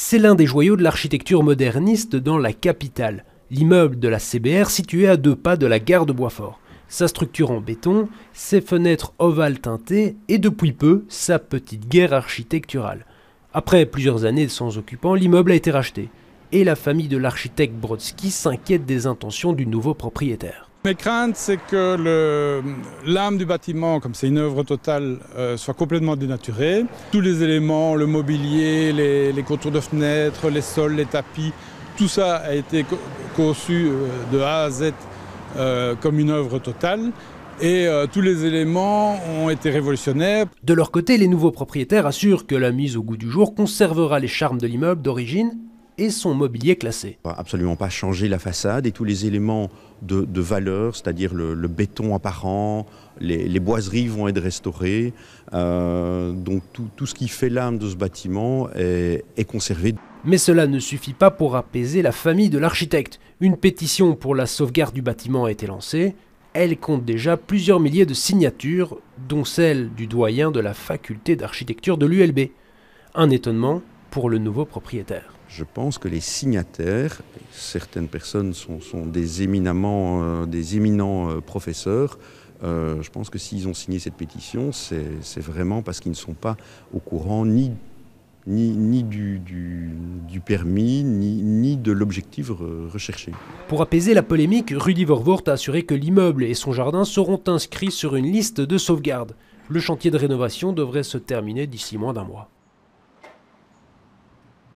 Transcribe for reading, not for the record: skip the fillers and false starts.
C'est l'un des joyaux de l'architecture moderniste dans la capitale, l'immeuble de la CBR situé à 2 pas de la gare de Boitsfort. Sa structure en béton, ses fenêtres ovales teintées et depuis peu, sa petite guerre architecturale. Après plusieurs années sans occupant, l'immeuble a été racheté. Et la famille de l'architecte Brodsky s'inquiète des intentions du nouveau propriétaire. Mes craintes, c'est que l'âme du bâtiment, comme c'est une œuvre totale, soit complètement dénaturée. Tous les éléments, le mobilier, les contours de fenêtres, les sols, les tapis, tout ça a été conçu de A à Z comme une œuvre totale. Et tous les éléments ont été révolutionnaires. De leur côté, les nouveaux propriétaires assurent que la mise au goût du jour conservera les charmes de l'immeuble d'origine et son mobilier classé. Absolument pas changer la façade et tous les éléments de valeur, c'est-à-dire le béton apparent, les boiseries vont être restaurées. Donc tout ce qui fait l'âme de ce bâtiment est conservé. Mais cela ne suffit pas pour apaiser la famille de l'architecte. Une pétition pour la sauvegarde du bâtiment a été lancée. Elle compte déjà plusieurs milliers de signatures, dont celle du doyen de la faculté d'architecture de l'ULB. Un étonnement pour le nouveau propriétaire. Je pense que les signataires, certaines personnes sont des éminents professeurs. Je pense que s'ils ont signé cette pétition, c'est vraiment parce qu'ils ne sont pas au courant ni du permis, ni de l'objectif recherché. Pour apaiser la polémique, Rudy Vervoort a assuré que l'immeuble et son jardin seront inscrits sur une liste de sauvegarde. Le chantier de rénovation devrait se terminer d'ici moins d'1 mois.